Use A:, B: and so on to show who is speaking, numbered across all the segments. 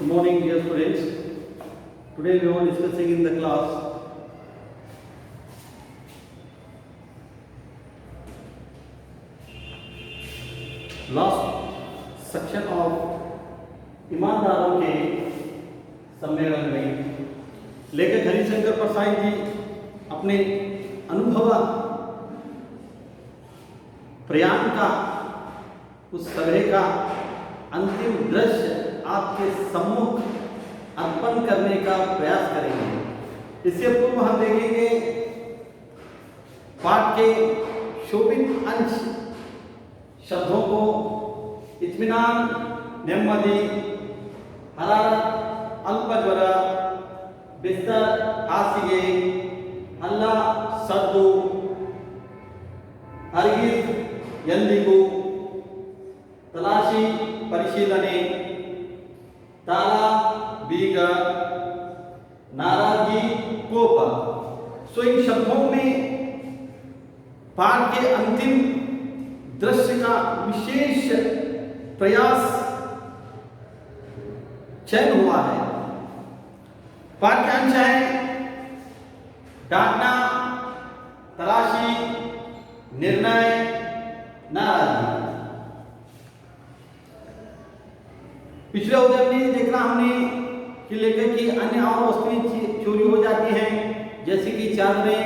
A: morning, dear students. Today we are discussing in the class last section of ईमानदारों के सम्मेलन में लेखक हरिशंकर प्रसाद जी अपने अनुभव प्रयाण का उस सभा का अंतिम दृश्य आपके सम्मुख अर्पण करने का प्रयास करेंगे। इससे पूर्व हम देखेंगे पाठ के शोभित अंश शब्दों को इत्मीनान, नेम्मदी, हरारत, अल्पज्वर, बिस्तर, हासिगे, अल्ला, सद्दु, हरगिज, ಎಂದಿಗೂ, तलाशी, परिशीलने, ताला, बीग, नाराजगी, कोप। सो इन शब्दों में पाठ के अंतिम दृश्य का विशेष प्रयास चयन हुआ है। पाठ के अंश है डांटना, तलाशी, निर्णय, नाराजगी। पिछले उदय में देखना हमने कि लेखक की अन्य और वस्तुएं चोरी हो जाती हैं, जैसे कि चादरें,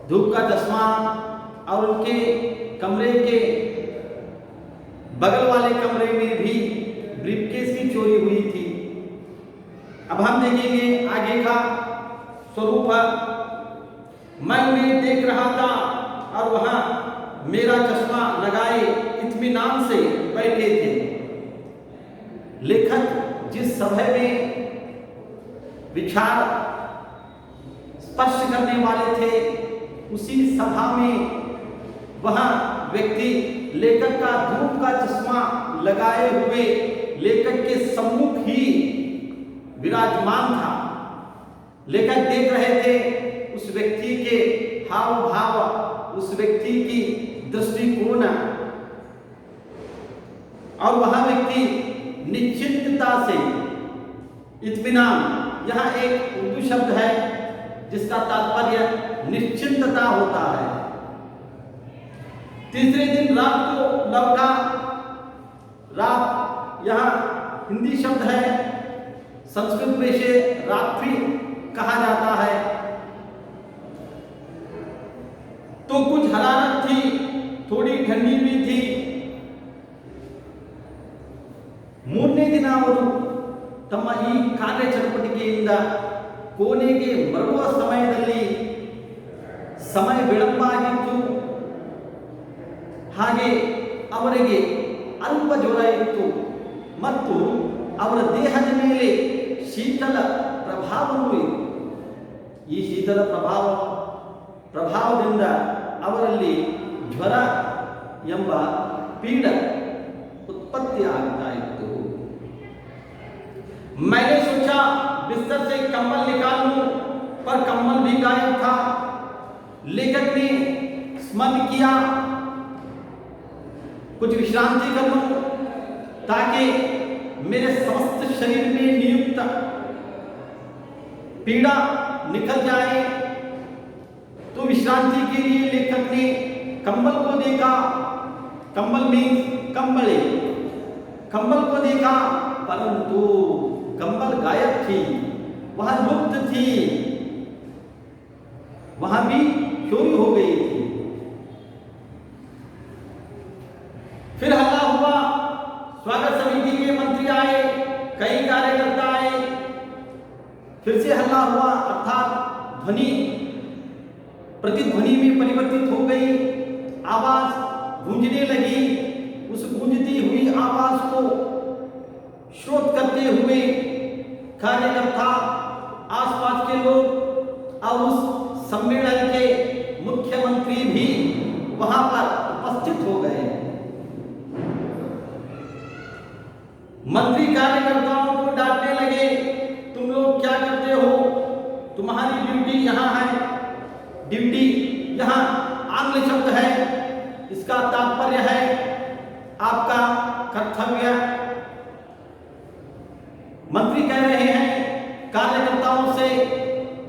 A: धूप का चश्मा और उनके कमरे के बगल वाले कमरे में भी ब्रीफकेस की चोरी हुई थी। अब हम देखेंगे आगे का स्वरूप। मैं उन्हें देख रहा था और वहां मेरा चश्मा लगाए इत्मीनान से बैठे थे। लेखक जिस सभा में विचार स्पष्ट करने वाले थे, उसी सभा में वहां व्यक्ति लेखक का धूप का चश्मा लगाए हुए लेखक के सम्मुख ही विराजमान था। लेखक देख रहे थे उस व्यक्ति के हाव भाव, उस व्यक्ति की दृष्टिकोण, और वह व्यक्ति निश्चिंतता से, इत्मीनान, यहाँ एक उर्दू शब्द है जिसका तात्पर्य निश्चिंतता होता है। तीसरे दिन रात को लौटा। रात यहाँ हिंदी शब्द है, संस्कृत में से रात्रि कहा जाता है। तो कुछ हरारत थी, थोड़ी ठंडी भी थी। ಮೂರನೇ ದಿನ ಅವರು ತಮ್ಮ ಈ ಕಾರ್ಯ ಚಟುವಟಿಕೆಯಿಂದ ಕೋಣೆಗೆ ಬರುವ ಸಮಯದಲ್ಲಿ ಸಮಯ ವಿಳಂಬ ಆಗಿತ್ತು, ಹಾಗೆ ಅವರಿಗೆ ಅಲ್ಪ ಜ್ವರ ಇತ್ತು ಮತ್ತು ಅವರ ದೇಹದ ಮೇಲೆ ಶೀತಲ ಪ್ರಭಾವವೂ ಇತ್ತು। ಈ ಶೀತಲ ಪ್ರಭಾವದಿಂದ ಅವರಲ್ಲಿ ಜ್ವರ ಎಂಬ ಪೀಡ उत्पत्ति आता इತ್ತು। मैंने सोचा बिस्तर से कंबल निकाल लूं, पर कंबल भी गायब था। लेखक ने स्मरण किया कुछ विश्रांति कर लूं ताकि मेरे समस्त शरीर में नियुक्त पीड़ा निकल जाए। तो विश्रांति के लिए लेखक ने कंबल को देखा। कंबल मीन्स कंबले। कंबल को देखा, परंतु कंबल गायब थी, वह लुप्त थी, वहां भी चोरी हो गई थी। फिर हल्ला हुआ। स्वागत समिति के मंत्री आए, कई कार्यकर्ता आए। फिर से हल्ला हुआ, अर्थात ध्वनि प्रतिध्वनि में परिवर्तित हो गई। आवाज गूंजने लगी। उस गूंजती हुई आवाज को श्रोत करते हुए कार्यकर्ता, आसपास के लोग और उस सम्मेलन के मुख्यमंत्री भी वहां पर उपस्थित हो गए। मंत्री कार्यकर्ताओं को डांटने लगे, तुम लोग क्या करते हो? तुम्हारी ड्यूटी यहाँ है। ड्यूटी यहाँ आंग्ल शब्द है, इसका तात्पर्य है आपका कर्तव्य। मंत्री कह रहे हैं कार्यकर्ताओं से,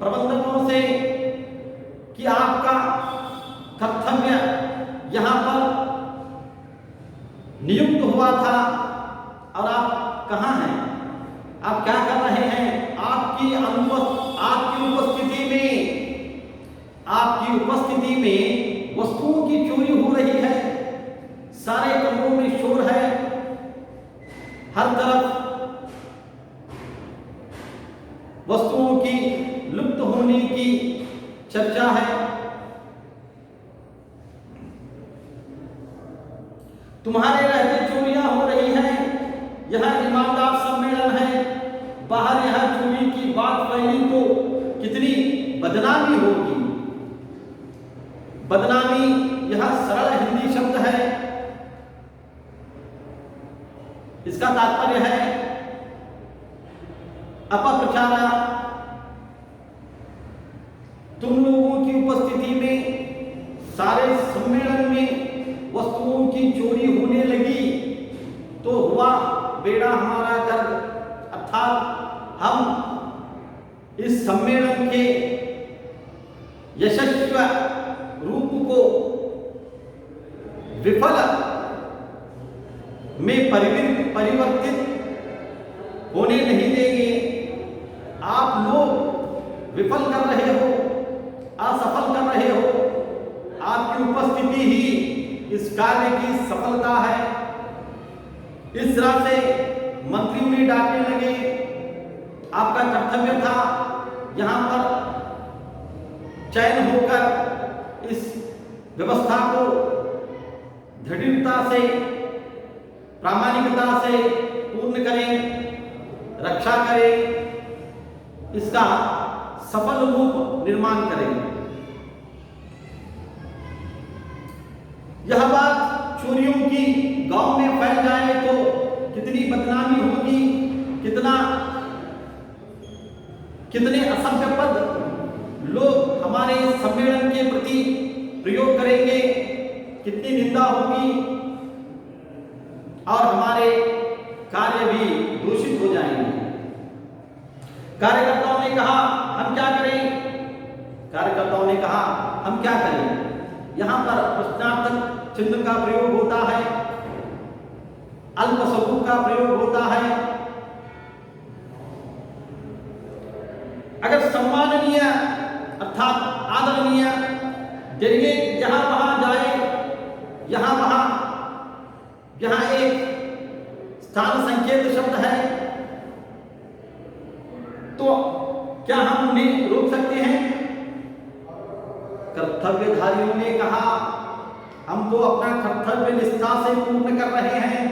A: प्रबंधकों से कि आपका कर्तव्य यहां पर नियुक्त हुआ था और आप कहां हैं, आप क्या कर रहे हैं? आपकी उपस्थिति में वस्तुओं की चोरी हो रही है, सारे कमरों में शोर है, हर तरफ वस्तुओं की लुप्त होने की चर्चा है। तुम्हारे रहते चोरियां हो रही हैं, यह ईमानदार सम्मेलन है, बाहर यह चोरी की बात फैली तो कितनी बदनामी होगी। बदनामी यह सरल हिंदी शब्द है, इसका तात्पर्य है अपप्रचार। तुम लोगों की उपस्थिति में सारे सम्मेलन में वस्तुओं की चोरी होने लगी तो हुआ बेड़ा हमारा गर्क, अर्थात हम इस सम्मेलन के यशस्वी रूप को विफल में परिवर्तित होने नहीं देंगे। आप लोग विफल कर रहे हो, असफल कर रहे हो, आपकी उपस्थिति ही इस कार्य की सफलता है। इस तरह से मंत्री उन्हें डांटने लगे। आपका कर्तव्य था यहां पर चयन होकर इस व्यवस्था को दृढ़ता से, प्रामाणिकता से पूर्ण करें, रक्षा करें, इसका सफल रूप निर्माण करें। यह बात चोरियों की गांव में फैल जाए तो कितनी बदनामी होगी, कितने असभ्य पद लोग हमारे सम्मेलन के प्रति प्रयोग करेंगे, कितनी निंदा होगी और हमारे कार्य भी दूषित हो जाएंगे। कार्यकर्ताओं ने कहा हम क्या करें? यहां पर प्रश्नार्थक चिन्ह का प्रयोग होता है, अल्पसमूह का प्रयोग होता है। अगर सम्माननीय अर्थात आदरणीय डेलीगेट जहां वहां जाए, जहां एक स्थान संकेत शब्द है, तो क्या हम उन्हें रोक सकते हैं? कर्तव्यधारियों ने कहा हम तो अपना कर्तव्य निष्ठा से पूर्ण कर रहे हैं।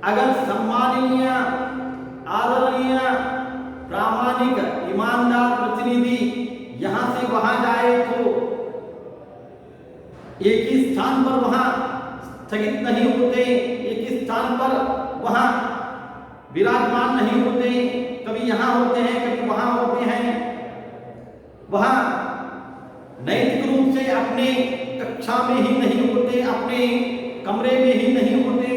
A: अगर सम्माननीय, आदरणीय, प्रामाणिक, ईमानदार प्रतिनिधि यहां से वहां जाए तो एक ही स्थान पर वहां स्थगित नहीं होते, एक ही स्थान पर वहां विराजमान नहीं होते, कभी यहां होते हैं, कभी वहां होते हैं, वहां नैतिक रूप से अपने कक्षा में ही नहीं होते, अपने कमरे में ही नहीं होते,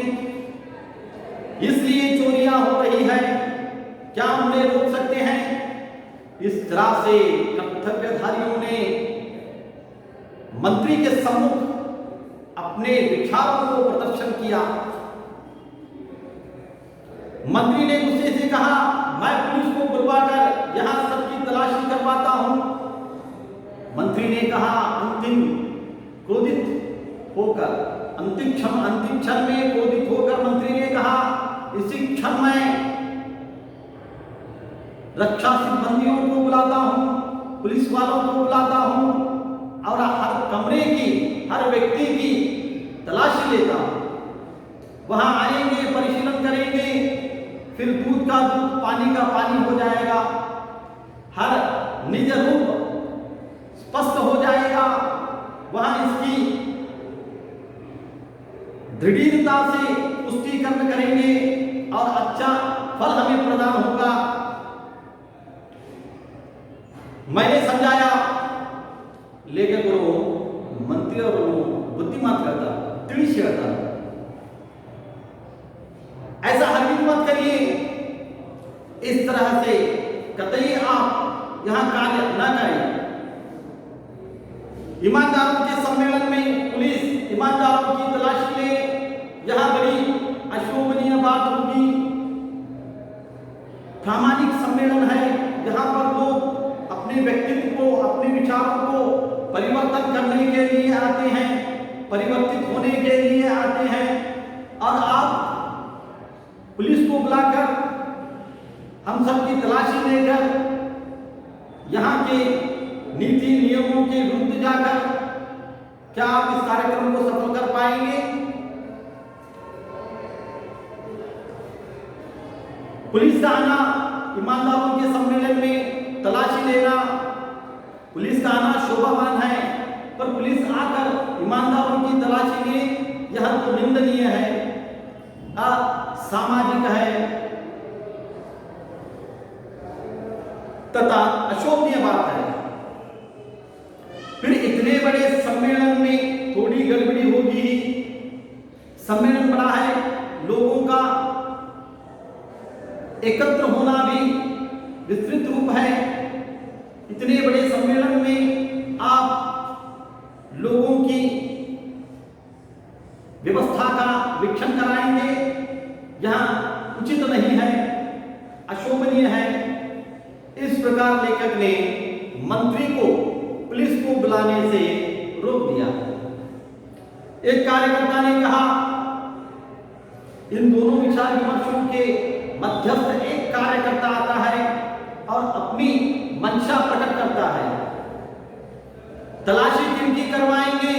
A: इसलिए चोरियां हो रही है। क्या उन्हें रोक सकते हैं? इस तरह से कर्तव्यधारियों ने मंत्री के सम्मुख अपने विचारों को प्रदर्शन किया। मंत्री ने गुस्से से कहा मैं पुलिस को बुलवाकर यहां सबकी तलाशी करवाता हूं। मंत्री ने कहा अंतिम क्षण में क्रोधित होकर मंत्री ने कहा इसी क्षण में रक्षा सिब्बंदियों को बुलाता हूं, पुलिस वालों को बुलाता हूं और हर कमरे की, हर व्यक्ति की तलाशी लेता हूं। वहां आएंगे, परिशीलन करेंगे, फिर दूध का दूध, पानी का पानी हो जाएगा, हर निज रूप स्पष्ट हो जाएगा। वहां इसकी दृढ़ता से पुष्टिकरण करेंगे और अच्छा फल हमें प्रदान होगा। मैंने समझाया, लेकिन वो मंत्री और बुद्धिमान करता, तिड़िश करता, ऐसा हरगिज मत करिए। इस तरह से कतई आप यहाँ कार्य न करें। ईमानदारों के सम्मेलन में पुलिस ईमानदारों की तलाशी ले, यह बड़ी अशोभनीय बात होगी। प्रामाणिक सम्मेलन है, जहाँ पर लोग अपने व्यक्तित्व को, अपने विचारों को परिवर्तन करने के लिए आते हैं, परिवर्तित होने के लिए आते हैं। और आप पुलिस को बुलाकर हम सबकी तलाशी लेकर यहाँ के नीति नियमों के विरुद्ध जाकर क्या आप इस कार्यक्रम को सफल कर पाएंगे? पुलिस का आना, ईमानदारों के सम्मेलन में तलाशी लेना, पुलिस का आना शोभावान है, पर पुलिस आकर ईमानदारों की तलाशी ले, यह तो निंदनीय है, असामाजिक है तथा अशोभनीय बात है। फिर इतने बड़े सम्मेलन में थोड़ी गड़बड़ी होगी ही। सम्मेलन बड़ा है, लोगों का एकत्र होना भी विस्तृत रूप है। इतने बड़े सम्मेलन में आप लोगों की व्यवस्था का वीक्षण कराएंगे, यह उचित नहीं है, अशोभनीय है। इस प्रकार लेखक ने मंत्री को पुलिस को बुलाने से रोक दिया। एक कार्यकर्ता ने कहा, इन दोनों विचार विमर्शों के मध्यस्थ एक कार्यकर्ता आता है और अपनी मंशा प्रकट करता है। तलाशी किनकी करवाएंगे?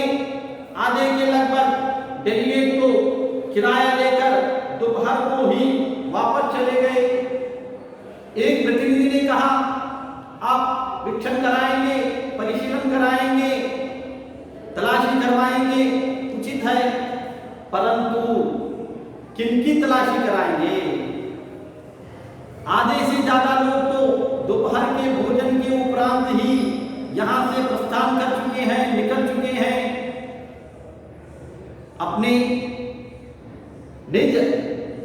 A: आधे के लगभग डेलीगेट तो किराया लेकर दोपहर को ही वापस चले गए। एक प्रतिनिधि ने कहा, आप वीक्षण कराएंगे, परिशीलन कराएंगे, तलाशी करवाएंगे, उचित है, परंतु किनकी तलाशी कराएंगे? आधे से ज्यादा लोग तो दोपहर के भोजन के उपरांत ही यहां से प्रस्थान कर चुके हैं, निकल चुके हैं, अपने निज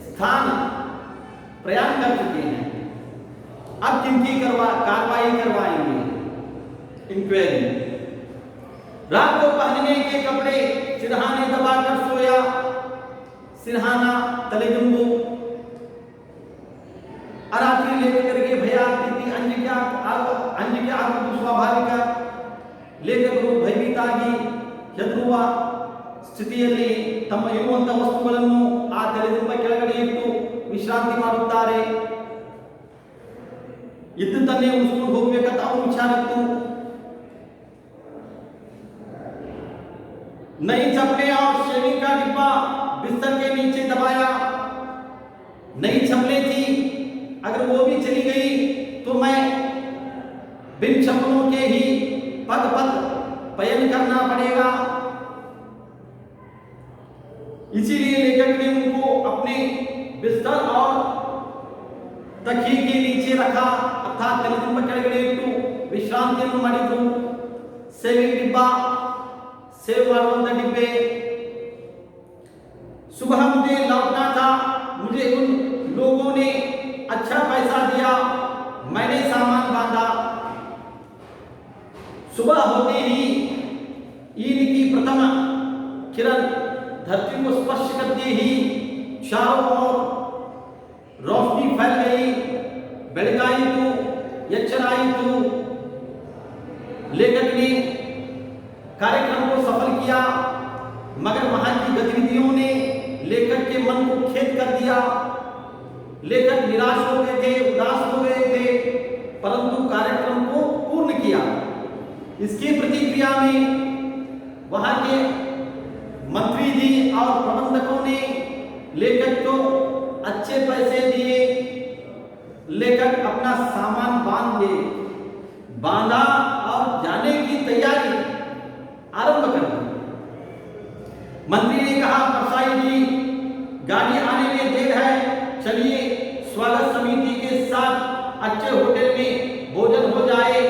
A: स्थान प्रयाण कर चुके हैं। अब किनकी कार्रवाई करवाएंगे? इंक्वायरी। रात को पहनने के कपड़े सिरहाने दबाकर सोया, सिरहाना तलेजंबू, अरात्रि लेकर के भया स्थिति अंज के आगु स्वाभाविಕ ಲೇಖಕರು ಭಯಭೀತಾಗಿ ಹೆದರುವ ಸ್ಥಿತಿಯಲ್ಲಿ ತಮ್ಮ ಇರುವಂತಹ ವಸ್ತುಗಳನ್ನು ಆ ತಲೆದಿಂಬ ಕೆಳಗಡೆ ಇಟ್ಟು ವಿಶ್ರಾಂತಿ ಮಾಡುತ್ತಾರೆ. ಇದ್ದನ್ನೇ ಉಳಿಸಿಕೊಂಡು ಹೋಗಬೇಕಂತ ಅವರ ವಿಚಾರ ಇತ್ತು. नई चप्पलें और शेविंग का डिब्बा बिस्तर के नीचे दबाया। नई चप्पलें थी, अगर वो भी चली गई तो मैं बिन चप्पलों के ही पद पद पयन करना पड़ेगा। इसीलिए लेखक ने उनको अपने बिस्तर और तकिए के नीचे रखा, अर्थात तलेदिंब ಕೆಳಗಡೆ ಇಟ್ಟು ವಿಶ್ರಾಂತಿಯನ್ನು ಮಾಡಿದ್ರು. ಸೇವಿಂಗ್ डिब्बा, सेव ಮಾಡುವಂತ डिब्बे। सुबह मुझे लौटना था, मुझे उन लोगों ने अच्छा पैसा दिया, मैंने सामान बांधा। सुबह होते ही ईद की प्रथम किरण धरती को स्पर्श करते ही चारों ओर रोशनी फैल गई, ಬೆಳಗಾಯಿತು, ಎಚ್ಚರಾಯಿತು। लेखक ने कार्यक्रम को सफल किया, मगर वहां की गतिविधियों ने लेखक के मन को खेद कर दिया। लेखक निराश हो गए थे, उदास हो गए थे, परंतु कार्यक्रम को पूर्ण किया। इसकी प्रतिक्रिया में वहां के मंत्री जी और प्रबंधकों ने लेखक को अच्छे पैसे दिए। लेखक अपना सामान बांधा और जाने की तैयारी आरंभ कर दी। मंत्री ने कहा, परसाई जी, गाड़ी आने में देर है, चलिए स्वागत समिति के साथ अच्छे होटल में भोजन हो जाए,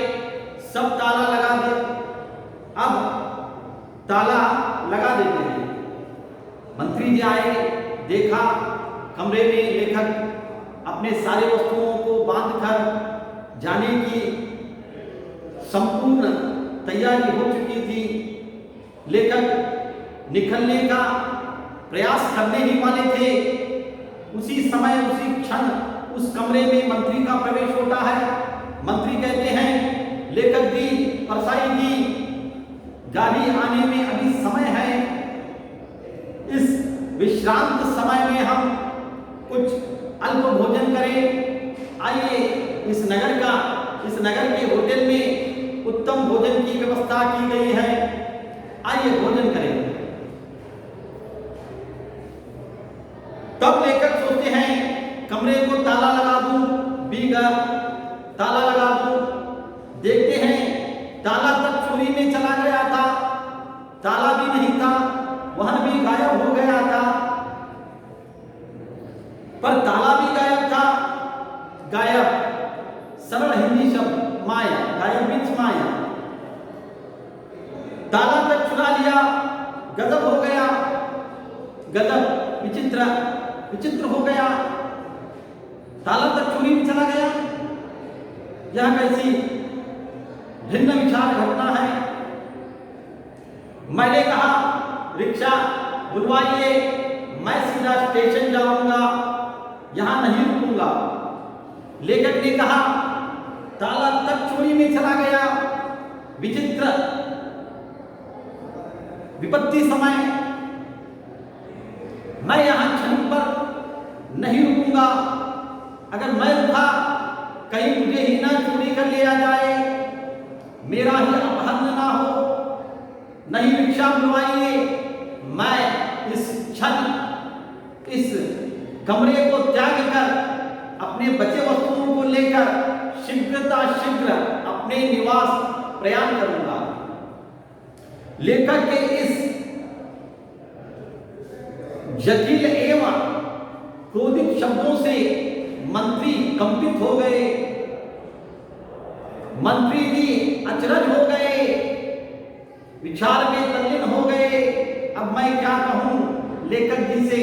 A: सब ताला लगा दे। अब ताला लगा देते हैं। मंत्री जी आए, देखा कमरे में लेखक अपने सारे वस्तुओं को बांधकर जाने की संपूर्ण तैयारी हो चुकी थी। लेखक निकलने का प्रयास करने ही वाले थे। उसी समय उसी क्षण उस कमरे में मंत्री का प्रवेश होता है। मंत्री कहते हैं, लेखक जी, परसाई जी, गाड़ी आने में अभी समय है। इस विश्रांत समय में हम कुछ अल्प भोजन करें। आइए, इस नगर के होटल में उत्तम भोजन की व्यवस्था की गई है, आइए भोजन करें। तब लेखक सोचते हैं, कमरे को ताला लगा दूं, ताला लगा दूं। देखते हैं ताला तक चोरी में चला गया था, ताला भी नहीं था, वहां भी गायब हो गया था। पर ताला भी गायब था। गायब सरल हिंदी शब्द माया, गायब मीन्स माया। ताला तक चुरा लिया, गजब हो गया, गजब, विचित्र हो गया। ताला तक चोरी में चला गया, यह कैसी भिन्न विचार घटना है। मैंने कहा, रिक्शा बुलवाइए, मैं सीधा स्टेशन जाऊंगा, यहां नहीं रुकूंगा। लेखक ने कहा, ताला तक चोरी में चला गया, विचित्र विपत्ति समय, मैं यहां क्षण पर नहीं रुकूंगा। अगर मैं रुका, कहीं मुझे ही ना चोरी कर लिया जाए, मेरा ही अपहरण ना हो। नहीं, रिक्शा बुलवाइए, मैं इस क्षण इस कमरे को त्याग कर अपने बचे वस्तुओं को लेकर शीघ्र अपने निवास प्रयाण करूंगा। लेखक के इस जटिल एवं क्रोधित शब्दों से मंत्री कंपित हो गए। मंत्री जी अचरज हो गए, विचार में तल्लीन हो गए। अब मैं क्या कहूं लेखक जी से।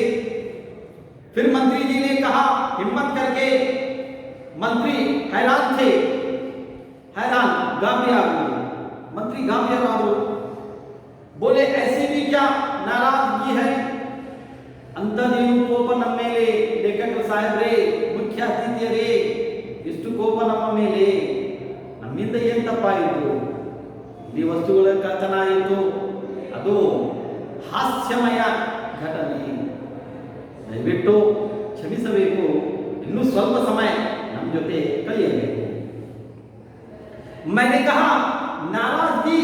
A: फिर मंत्री जी ने कहा हिम्मत करके, मंत्री हैरान थे, हैरान, मंत्री गांभीर्य बोले, ऐसी भी क्या नाराजगी है? अंतर्कोप नम्मेले, लेखक साहेब रे, मुख्य अतिथि रे, इष्टु कोप नम्मेले, ನಮ್ಮಿಂದ ಏನು ತಪ್ಪಾಯಿತು? ಈ ವಸ್ತುಗಳ ಕಥನ ಆಯಿತು, ಅದು ಹಾಸ್ಯಮಯ ಘಟನೆ, ದಯವಿಟ್ಟು ಕ್ಷಮಿಸಬೇಕು, ಇನ್ನೂ ಸ್ವಲ್ಪ ಸಮಯ ನಮ್ಮ ಜೊತೆ ಕಳೆಯಬೇಕು. मैंने कहा नाराजगी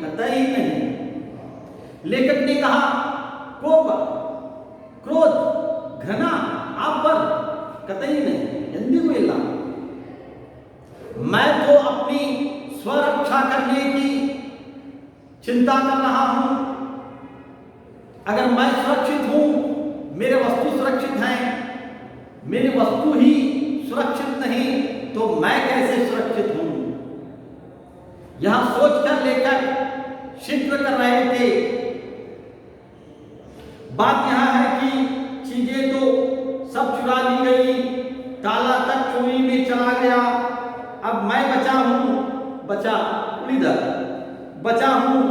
A: कतई नहीं। लेखक ने कहा कोप, क्रोध, घृणा आप पर कतई नहीं, ಎಂದಿಗೂ ಇಲ್ಲ। मैं तो अपनी स्वरक्षा करने की चिंता कर रहा हूं। अगर मैं सुरक्षित हूं, मेरे वस्तु सुरक्षित हैं, मेरी वस्तु ही सुरक्षित नहीं तो मैं कैसे सुरक्षित हूं? यह सोचकर लेकर शीघ्र कर रहे थे। बात यह है कि चीजें तो सब चुरा ली गई, ताला तक चोरी में चला गया। अब मैं बचा हूं, बचा हूं।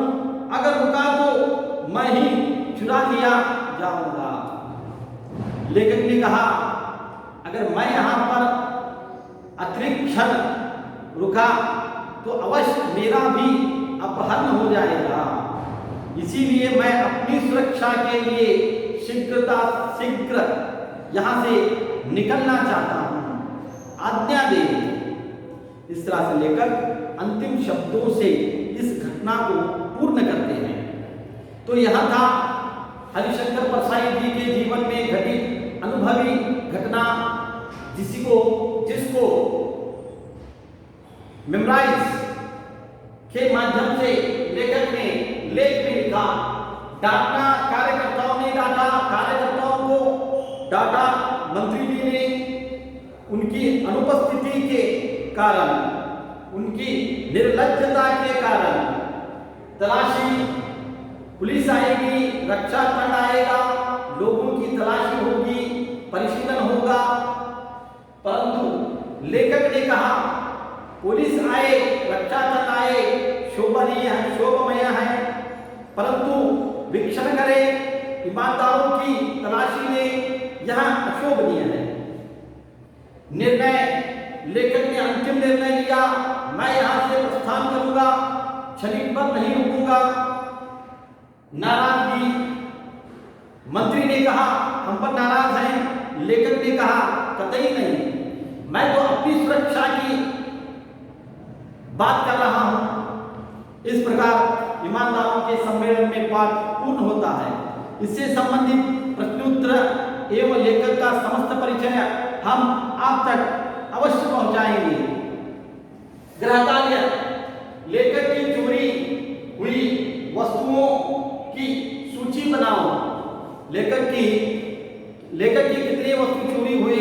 A: अगर रुका तो मैं ही चुरा लिया जाऊंगा। लेखक ने कहा, अगर मैं यहां पर अतिरिक्त क्षण रुका तो अवश्य मेरा भी अपहरण हो जाएगा। इसीलिए मैं अपनी सुरक्षा के लिए शीघ्र यहां से निकलना चाहता हूं, आज्ञा दे। इस तरह से लेकर अंतिम शब्दों से इस घटना को पूर्ण करते हैं। तो यह था हरिशंकर परसाई जी के जीवन में घटित अनुभवी घटना, जिसको मेमोराइज के माध्यम से लेखक ने लेख में लिखा। डांटना कार्यकर्ताओं ने डांटा, कार्यकर्ताओं को डांटा। मंत्री जी ने उनकी अनुपस्थिति के कारण, उनकी निर्लज्जता के कारण, तलाशी पुलिस आएगी, रक्षा खंड आएगा, लोगों की तलाशी होगी, परिशीलन होगा, परंतु लेखक ने कहा पुलिस आए, रक्षा दल आए, शोभमय है, परंतु वीक्षण करे ईमानदारों की तलाशी ने यहाँ अशोभनीय है। निर्णय, लेखक ने अंतिम निर्णय लिया, मैं यहाँ से प्रस्थान करूंगा, क्षणिक पर नहीं रुकूंगा। नाराजगी, मंत्री ने कहा हम पर नाराज हैं, लेखक ने कहा कतई नहीं, मैं तो अपनी सुरक्षा की बात कर रहा हूं। इस प्रकार ईमानदारों के सम्मेलन में पाठ पूर्ण होता है। इससे संबंधित प्रश्नोत्तर एवं लेखक का समस्त परिचय हम आप तक अवश्य पहुंचाएंगे। ग्रहताल्य, लेखक की चोरी हुई वस्तुओं की सूची बनाओ। लेखक की कितनी वस्तु चोरी हुए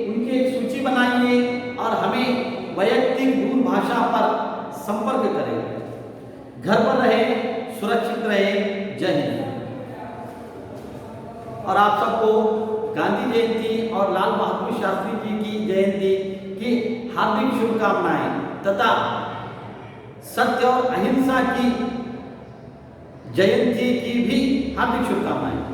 A: उनकी एक सूची बनाइए और हमें वैयक्तिक दूरभाषा पर संपर्क करें। घर पर रहे, सुरक्षित रहे। जय हिंद। और आप सबको गांधी जयंती और लाल बहादुर शास्त्री जी की जयंती की हार्दिक शुभकामनाएं तथा सत्य और अहिंसा की जयंती की भी हार्दिक शुभकामनाएं।